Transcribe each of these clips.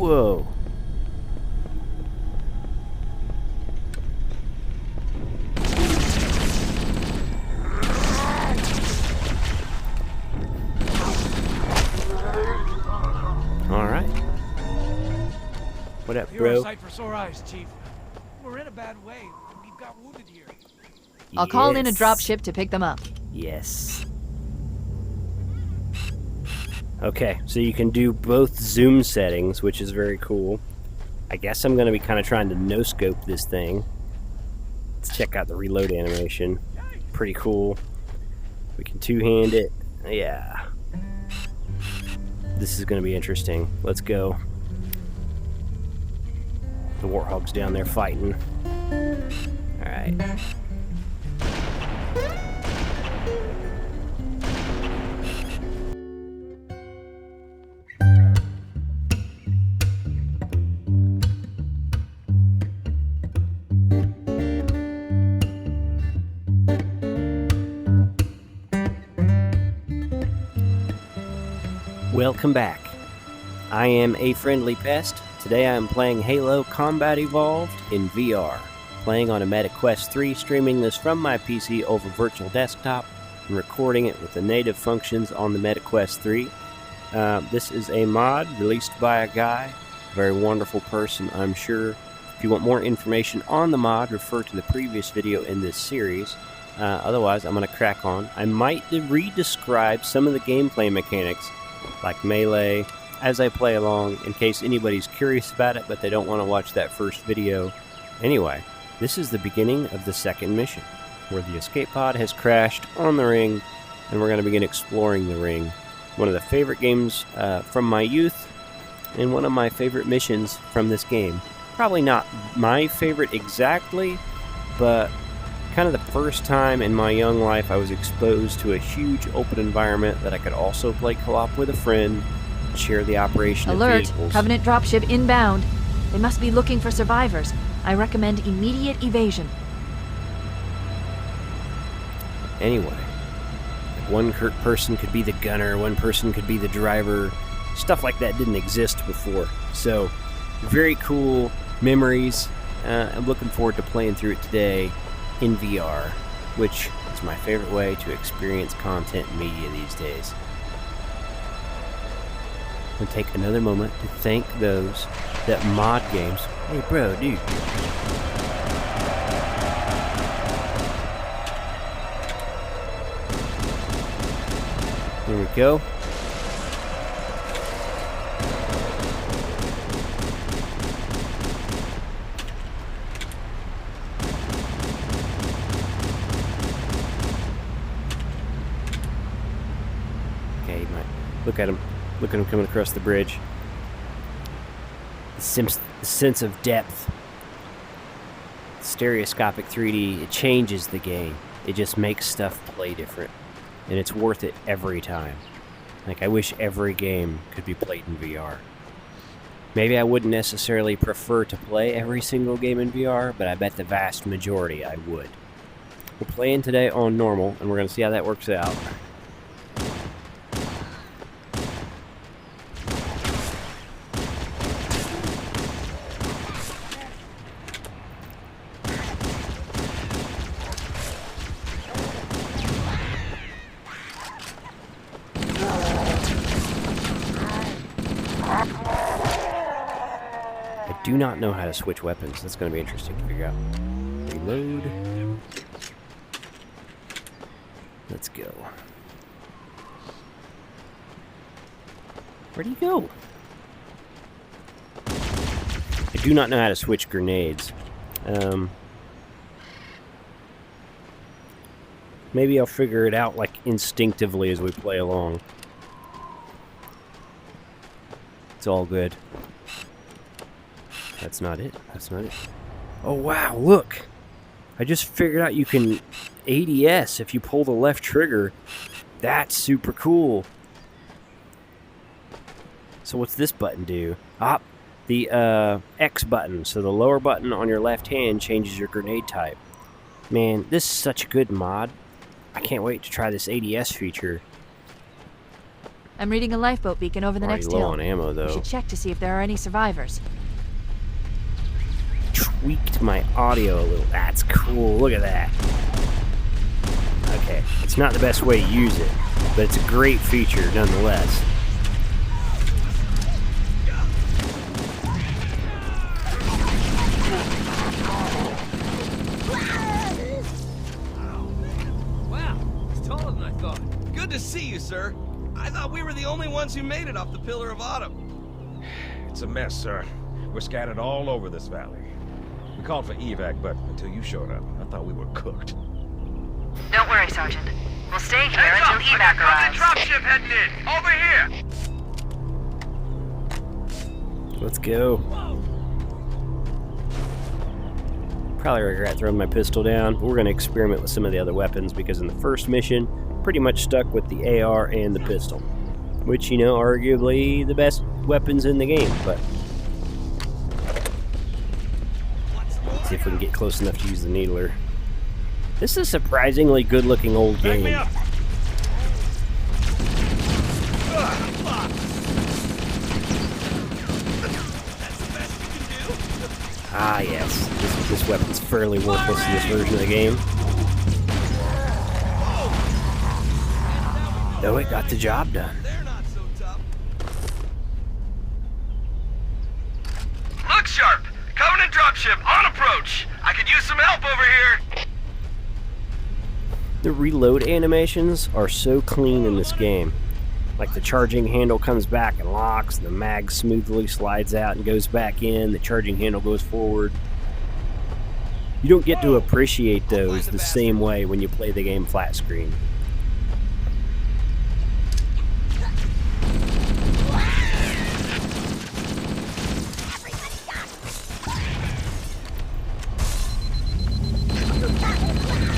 Whoa. Alright. What up, bro? You're a sight for sore eyes, Chief. We're in a bad way. We've got wounded here. I'll call in a Yes. dropship to pick them up. Yes. Okay, so you can do both zoom settings, which is very cool. I guess I'm going to be kind of trying to no-scope this thing. Let's check out the reload animation. Pretty cool. We can two-hand it. Yeah. This is going to be interesting. Let's go. The Warthog's down there fighting. Alright. Welcome back. I am A Friendly Pest. Today I am playing Halo Combat Evolved in VR. Playing on a MetaQuest 3, streaming this from my PC over virtual desktop, and recording it with the native functions on the MetaQuest 3. This is a mod released by a guy, a very wonderful person, I'm sure. If you want more information on the mod, refer to the previous video in this series. Otherwise, I'm going to crack on. I might re-describe some of the gameplay mechanics, like melee, as I play along, in case anybody's curious about it, but they don't want to watch that first video. Anyway, this is the beginning of the second mission, where the escape pod has crashed on the ring, and we're going to begin exploring the ring. One of the favorite games from my youth, and one of my favorite missions from this game. Probably not my favorite exactly, but kind of the first time in my young life I was exposed to a huge open environment that I could also play co-op with a friend and share the operation Alert! of vehicles. Covenant dropship inbound. They must be looking for survivors. I recommend immediate evasion. Anyway, one person could be the gunner, one person could be the driver. Stuff like that didn't exist before. So, very cool memories. I'm looking forward to playing through it today in VR, which is my favorite way to experience content and media these days. I'm going to take another moment to thank those that mod games. Hey bro, dude. Here we go. Okay, look at him. Look at him coming across the bridge. The sense of depth. Stereoscopic 3D, it changes the game. It just makes stuff play different. And it's worth it every time. Like, I wish every game could be played in VR. Maybe I wouldn't necessarily prefer to play every single game in VR, but I bet the vast majority I would. We're playing today on normal, and we're going to see how that works out. I do not know how to switch weapons. That's going to be interesting to figure out. Reload. Let's go. Where'd he go? I do not know how to switch grenades. Maybe I'll figure it out like instinctively as we play along. It's all good. That's not it. That's not it. Oh wow, look! I just figured out you can ADS if you pull the left trigger. That's super cool. So what's this button do? The X button. So the lower button on your left hand changes your grenade type. Man, this is such a good mod. I can't wait to try this ADS feature. I'm reading a lifeboat beacon over the Already next low hill. on ammo, We though. should check to see if there are any survivors. Tweaked my audio a little. That's cool. Look at that. Okay, it's not the best way to use it, but it's a great feature nonetheless. Wow, it's taller than I thought. Good to see you, sir. I thought we were the only ones who made it off the Pillar of Autumn. It's a mess, sir. We're scattered all over this valley. We called for evac, but until you showed up, I thought we were cooked. Don't worry, Sergeant. We'll stay here until evac arrives. Dropship heading in. Over here. Let's go. Probably regret throwing my pistol down. We're going to experiment with some of the other weapons because in the first mission, pretty much stuck with the AR and the pistol. Which, you know, arguably the best weapons in the game, but see if we can get close enough to use the needler. This is a surprisingly good-looking old game. Ah, yes. This weapon's fairly worthless in this version of the game. Though it got the job done. They're not so tough. Look sharp. Covenant dropship on approach. I could use some help over here. The reload animations are so clean in this game. Like the charging handle comes back and locks, the mag smoothly slides out and goes back in, the charging handle goes forward. You don't get to appreciate those the same way when you play the game flat screen.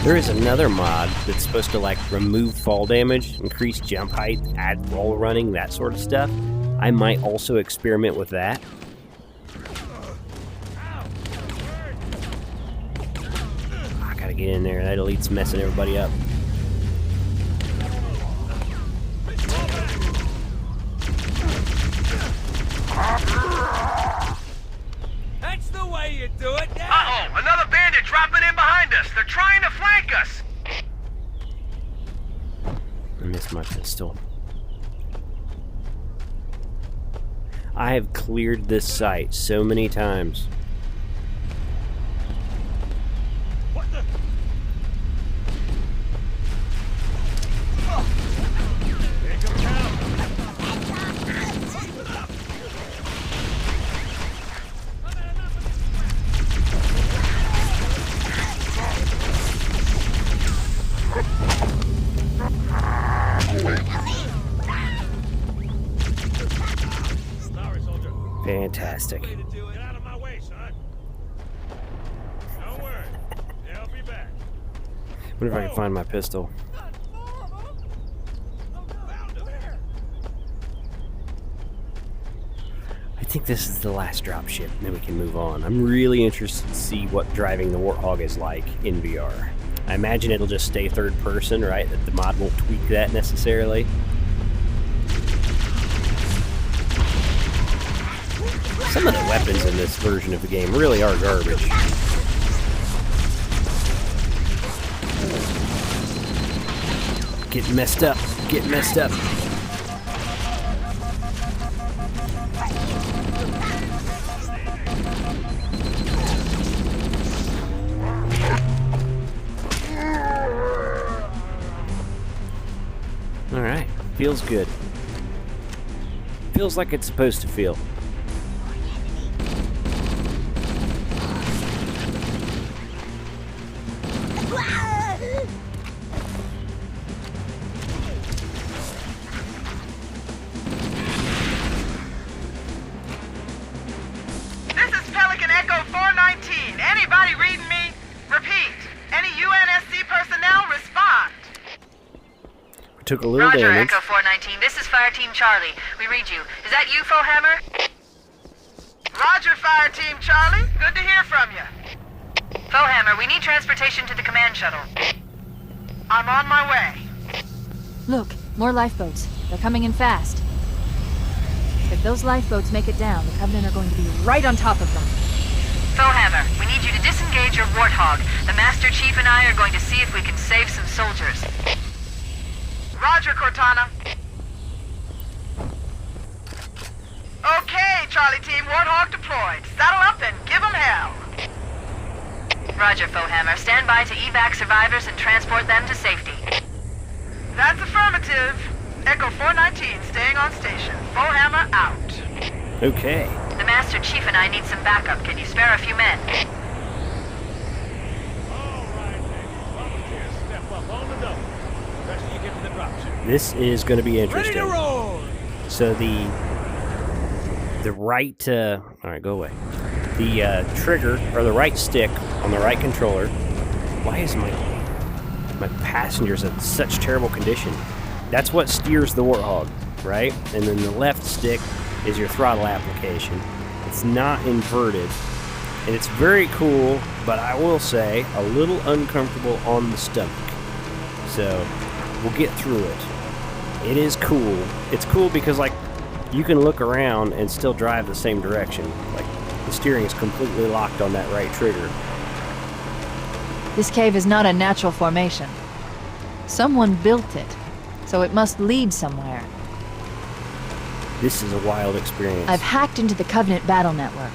There is another mod that's supposed to like remove fall damage, increase jump height, add wall running, that sort of stuff. I might also experiment with that. I gotta get in there, that elite's messing everybody up. That's the way you do it. Yeah. Uh-oh, another bandit dropping in behind us. They're trying to flank us. I missed my pistol. I have cleared this site so many times. What the? Fantastic. Way to do it. Get out of my way, son. Don't worry. They'll be back. Wonder if I can find my pistol. I think this is the last dropship, and then we can move on. I'm really interested to see what driving the Warthog is like in VR. I imagine it'll just stay third person, right? That the mod won't tweak that necessarily. Some of the weapons in this version of the game really are garbage. Get messed up. Get messed up. Alright. Feels good. Feels like it's supposed to feel. This is Pelican Echo 419. Anybody reading me? Repeat. Any UNSC personnel respond. We took a little Roger, damage. Echo 419. This is Fire Team Charlie. We read you. Is that you, Foehammer? Roger, Fire Team Charlie. Good to hear from you. Foehammer, we need transportation to the command shuttle. I'm on my way. Look, More lifeboats. They're coming in fast. If those lifeboats make it down, the Covenant are going to be right on top of them. Foehammer, we need you to disengage your Warthog. The Master Chief and I are going to see if we can save some soldiers. Roger, Cortana. Okay, Charlie Team, Warthog deployed. Saddle up and give them hell. Roger, Foehammer. Stand by to evac survivors and transport them to safety. That's affirmative. Echo 419 staying on station. Foehammer out. Okay. The Master Chief and I need some backup. Can you spare a few men? All right, ladies. Volunteers, step up on the double. Rest of you get to the dropship. This is going to be Ready interesting. to roll! So the right, all right, go away. The trigger, or the right stick on the right controller. Why is my passengers in such terrible condition? That's what steers the Warthog, right? And then the left stick is your throttle application. It's not inverted, and it's very cool, but I will say a little uncomfortable on the stomach. So we'll get through it. It is cool. It's cool because, like, you can look around and still drive the same direction. Like, the steering is completely locked on that right trigger. This cave is not a natural formation. Someone built it, so it must lead somewhere. This is a wild experience. I've hacked into the Covenant battle network.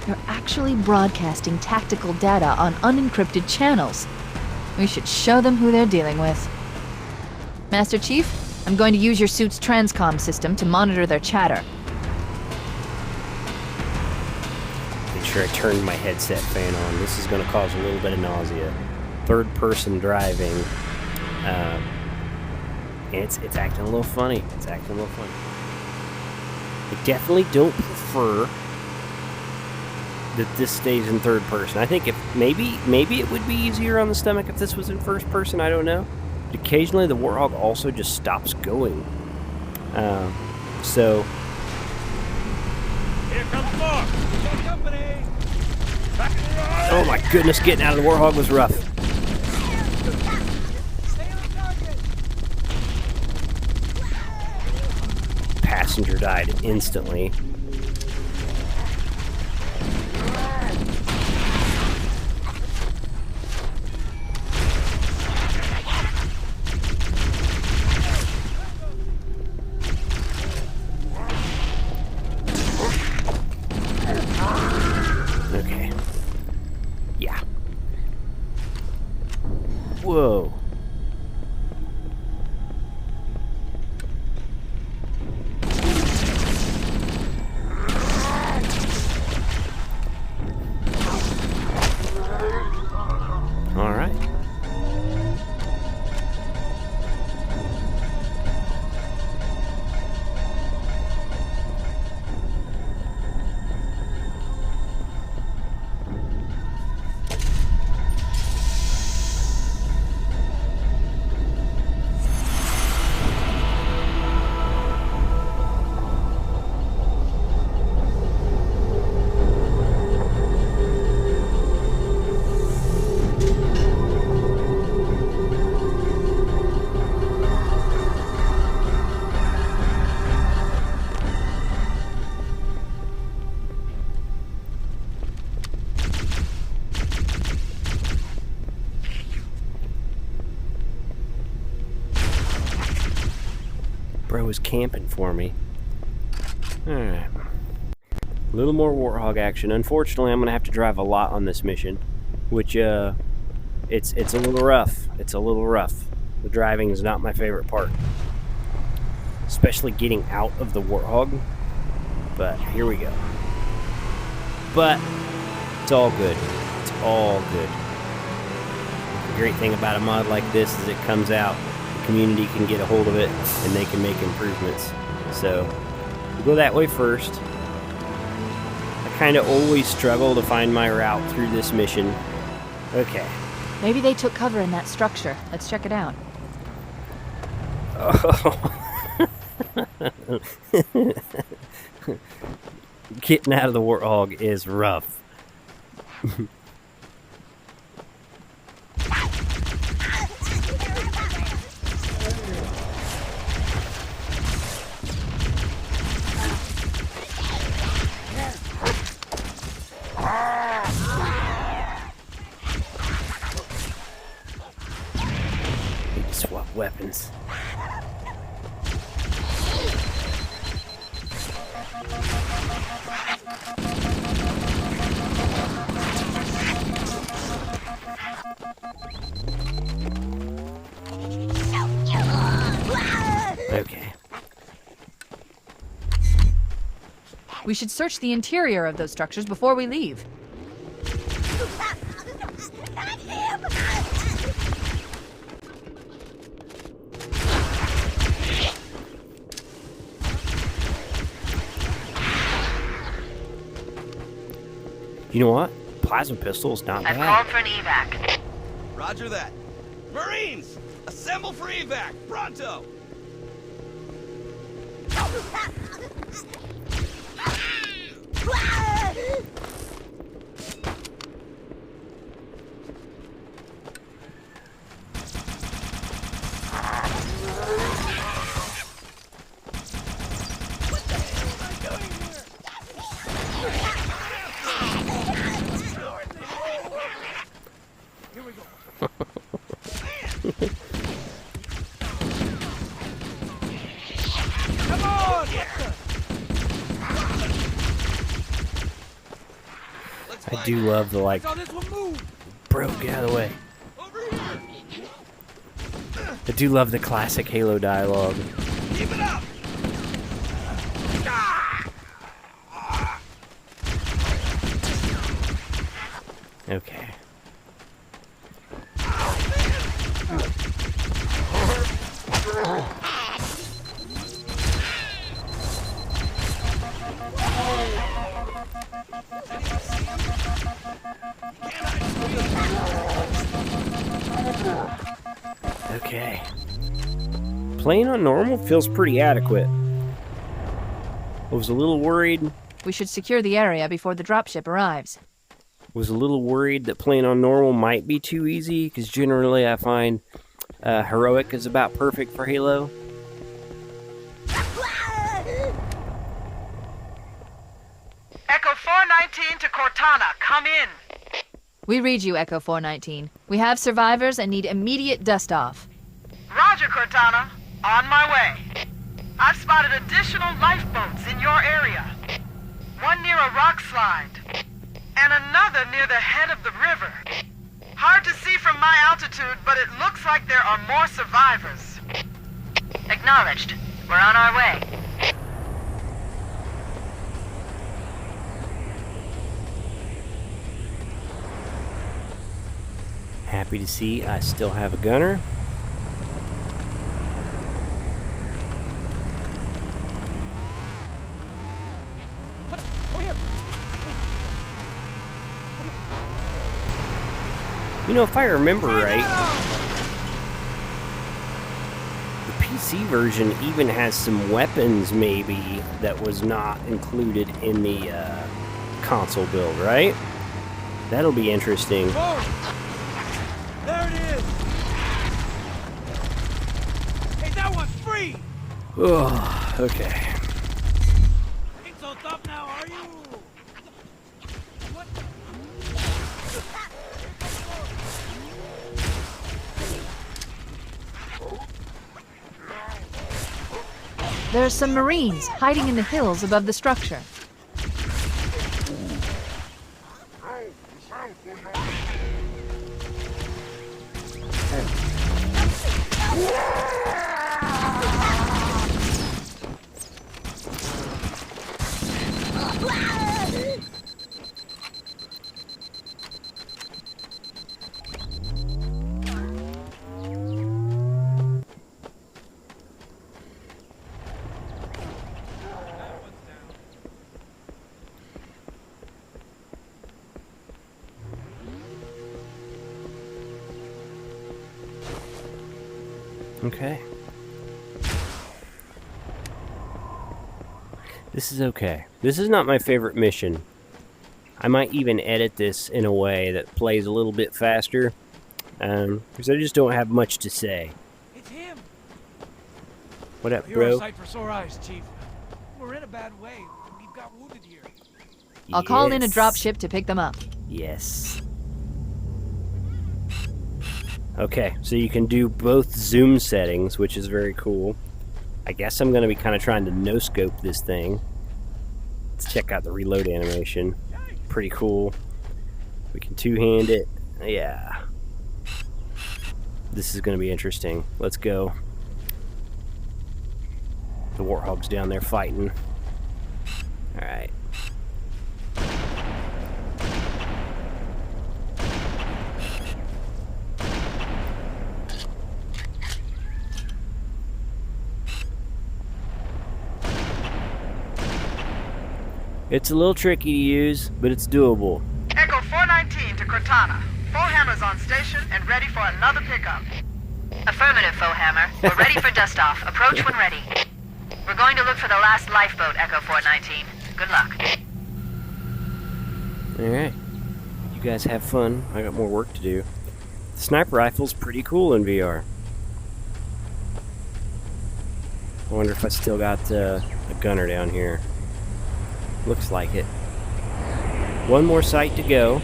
They're actually broadcasting tactical data on unencrypted channels. We should show them who they're dealing with. Master Chief, I'm going to use your suit's transcom system to monitor their chatter. Make sure I turned my headset fan on. This is going to cause a little bit of nausea. Third-person driving. It's acting a little funny. It's acting a little funny. I definitely don't prefer that this stays in third person. I think if maybe it would be easier on the stomach if this was in first person. I don't know. But occasionally the Warthog also just stops going. So Here comes more. Got company! oh my goodness, getting out of the Warthog was rough. Stay on target! Passenger died instantly. Okay. Yeah. Whoa. All right. Bro was camping for me. Alright. A little more Warthog action. Unfortunately, I'm going to have to drive a lot on this mission. Which, it's a little rough. It's a little rough. The driving is not my favorite part. Especially getting out of the Warthog. But, here we go. But, it's all good. It's all good. The great thing about a mod like this is it comes out, the community can get a hold of it, and they can make improvements. So, we'll go that way first. I kind of always struggle to find my route through this mission. Okay. Maybe they took cover in that structure. Let's check it out. Getting out of the Warthog is rough. swap weapons. Okay. We should search the interior of those structures before we leave. You know what? Plasma pistol's not I've bad. called for an evac. Roger that. Marines, assemble for evac, pronto! Come on! Let's I find do love the, like, Saw this one move! bro, get out of the way. over here! I do love the classic Halo dialogue. Keep it up! Okay. Okay. Playing on normal feels pretty adequate. I was a little worried We should secure the area before the dropship arrives. that playing on normal might be too easy, because generally I find heroic is about perfect for Halo. Echo 419 to Cortana, come in. We read you, Echo 419. We have survivors and need immediate dust-off. Roger, Cortana. On my way. I've spotted additional lifeboats in your area. One near a rock slide, and another near the head of the river. Hard to see from my altitude, but it looks like there are more survivors. Acknowledged. We're on our way. Happy to see I still have a gunner. You know, if I remember right, the PC version even has some weapons, maybe, that was not included in the console build, right? That'll be interesting. Oh! There it is! Hey, that one's free! Oh, okay. Ain't so tough now, are you? What? There are some Marines hiding in the hills above the structure. Okay. This is okay. This is not my favorite mission. I might even edit this in a way that plays a little bit faster, because I just don't have much to say. It's him! What up, You're a bro? sight for sore eyes, Chief. We're in a bad way. We've got wounded here. I'll call in a Yes. dropship to pick them up. Yes. Okay, so you can do both zoom settings, which is very cool. I guess I'm going to be kind of trying to no-scope this thing. Let's check out the reload animation. Pretty cool. We can two-hand it. Yeah. This is going to be interesting. Let's go. The Warthog's down there fighting. Alright. It's a little tricky to use, but it's doable. Echo 419 to Cortana. Foehammer's on station and ready for another pickup. Affirmative, Foehammer. We're ready for dust-off. Approach when ready. We're going to look for the last lifeboat, Echo 419. Good luck. Alright. You guys have fun. I got more work to do. The sniper rifle's pretty cool in VR. I wonder if I still got a gunner down here. Looks like it. One more site to go.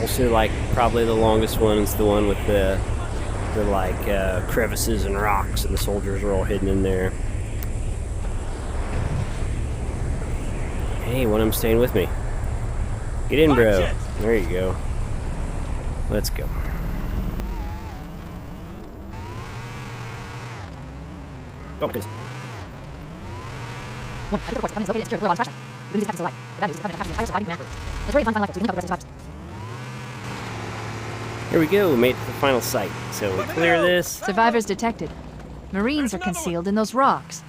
Also, like, probably the longest one is the one with the crevices and rocks, and the soldiers are all hidden in there. Hey, one of them staying with me. Get in, bro. There you go. Let's go. Oh, goodness. Here we go, we made it to the final site. So we clear this. Survivors detected. Marines are concealed in those rocks.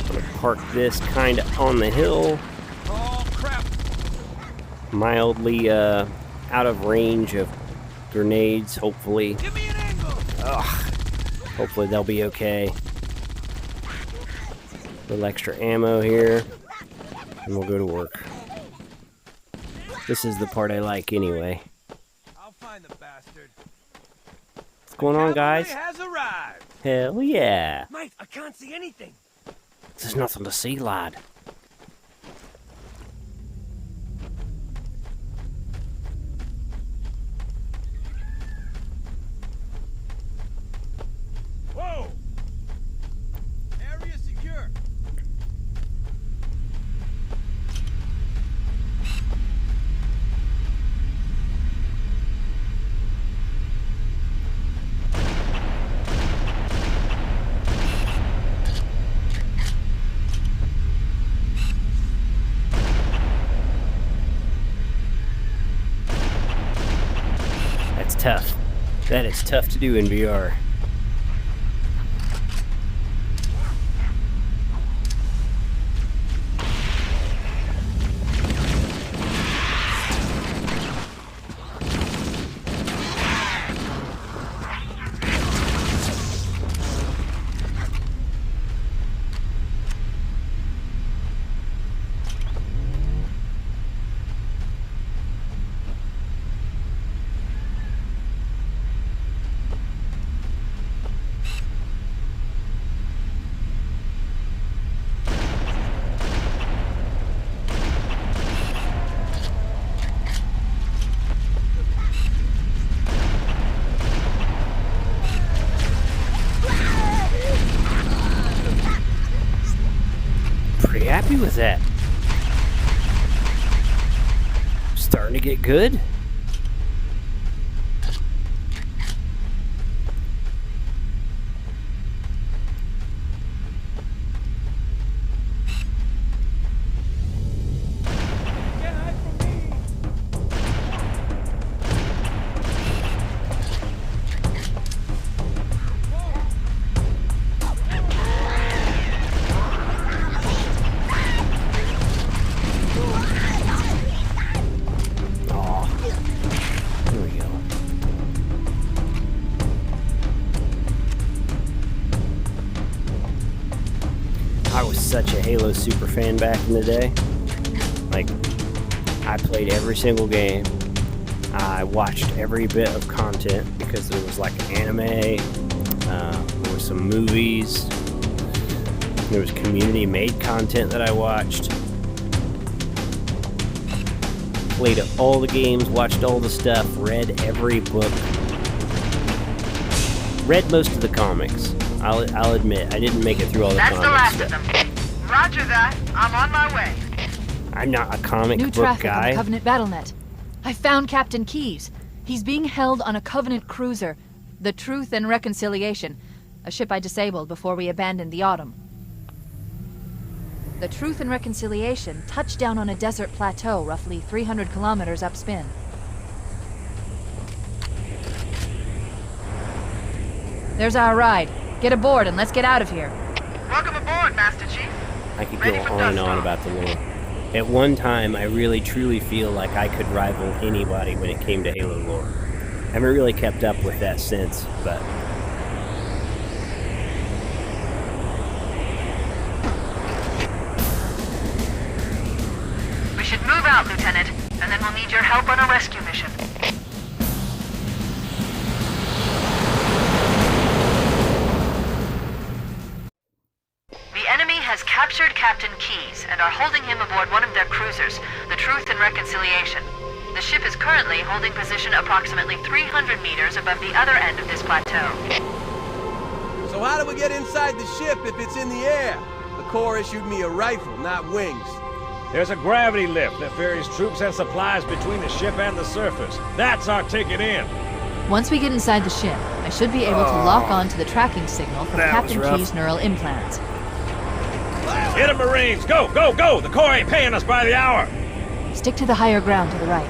I'm gonna park this kinda on the hill. Oh, crap. Mildly out of range of grenades, hopefully. Give me an angle. Ugh. Hopefully they'll be okay. A little extra ammo here. And we'll go to work. This is the part I like anyway. I'll find the bastard. What's going on, guys? Cavalry has arrived. Hell yeah. Mate, I can't see anything. There's nothing to see, lad. Whoa! Area secure. That's tough. That is tough to do in VR. Pretty happy with that. Starting to get good. Get high from me. Aw. Here we go. I was such a Halo super fan back in the day. Like, I played every single game. I watched every bit of content because there was like anime, there was some movies, there was community-made content that I watched. played all the games, watched all the stuff, read every book. Read most of the comics. I'll admit, I didn't make it through all the That's comics. the last but of them. Roger that. I'm on my way. I'm not a comic New book traffic on guy. the Covenant BattleNet. I found Captain Keyes. He's being held on a Covenant cruiser, the Truth and Reconciliation, a ship I disabled before we abandoned the Autumn. The Truth and Reconciliation touched down on a desert plateau roughly 300 kilometers upspin. There's our ride. Get aboard and let's get out of here. Welcome aboard, Master Chief. I could Ready go for on and dust on off. about the lore. At one time, I really truly feel like I could rival anybody when it came to Halo lore. I haven't really kept up with that since, but We should move out, Lieutenant, and then we'll need your help on a rescue mission. The enemy has captured Captain Keyes and are holding him aboard one of their cruisers, the Truth and Reconciliation. The ship is currently holding position approximately 300 meters above the other end of this plateau. So how do we get inside the ship if it's in the air? The Corps issued me a rifle, not wings. There's a gravity lift that ferries troops and supplies between the ship and the surface. That's our ticket in. Once we get inside the ship, I should be able to lock on to the tracking signal from That was Captain rough. Keyes' neural implants. Hit 'em, Marines! Go, go, go! The Corps ain't paying us by the hour! Stick to the higher ground to the right.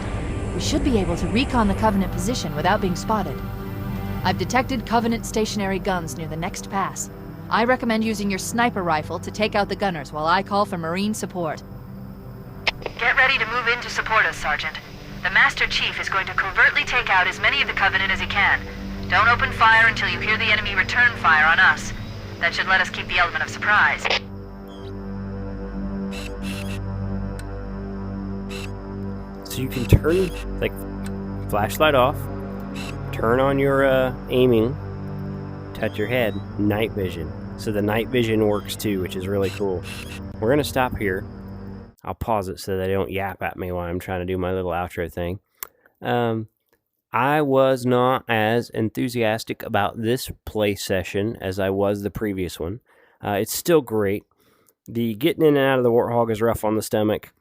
We should be able to recon the Covenant position without being spotted. I've detected Covenant stationary guns near the next pass. I recommend using your sniper rifle to take out the gunners while I call for Marine support. Get ready to move in to support us, Sergeant. The Master Chief is going to covertly take out as many of the Covenant as he can. Don't open fire until you hear the enemy return fire on us. That should let us keep the element of surprise. so you can turn, like, flashlight off, turn on your aiming, touch your head, night vision. So the night vision works too, which is really cool. We're going to stop here. I'll pause it so that they don't yap at me while I'm trying to do my little outro thing. I was not as enthusiastic about this play session as I was the previous one. It's still great. The getting in and out of the Warthog is rough on the stomach,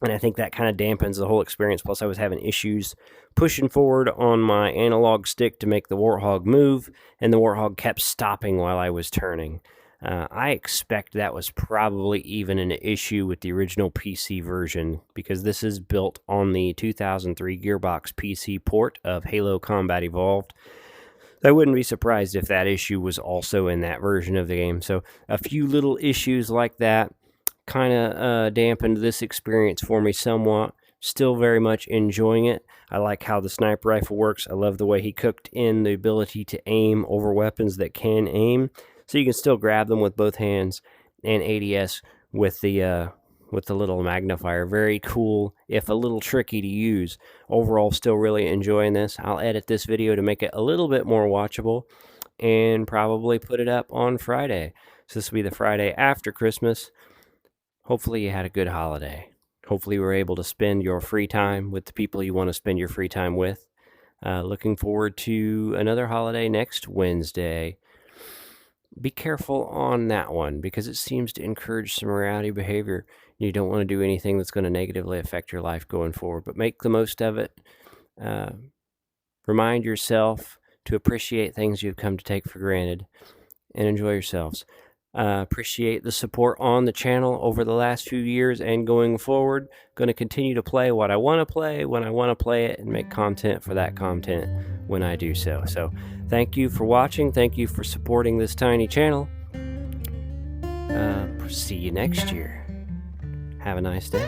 and I think that kind of dampens the whole experience. Plus, I was having issues pushing forward on my analog stick to make the Warthog move, and the Warthog kept stopping while I was turning. I expect that was probably even an issue with the original PC version, because this is built on the 2003 Gearbox PC port of Halo Combat Evolved. I wouldn't be surprised if that issue was also in that version of the game. So a few little issues like that kind of dampened this experience for me somewhat. Still very much enjoying it. I like how the sniper rifle works. I love the way he cooked in the ability to aim over weapons that can aim. So you can still grab them with both hands, and ADS with the little magnifier. Very cool, if a little tricky to use. Overall, still really enjoying this. I'll edit this video to make it a little bit more watchable and probably put it up on Friday. So this will be the Friday after Christmas. Hopefully you had a good holiday. Hopefully you were able to spend your free time with the people you want to spend your free time with. Looking forward to another holiday next Wednesday. Be careful on that one, because it seems to encourage some rowdy behavior. You don't want to do anything that's going to negatively affect your life going forward, but make the most of it. Remind yourself to appreciate things you've come to take for granted, and enjoy yourselves. Appreciate the support on the channel over the last few years and going forward. Going to continue to play what I want to play when I want to play it, and make content for that content when I do so. So thank you for watching. Thank you for supporting this tiny channel. See you next year. Have a nice day.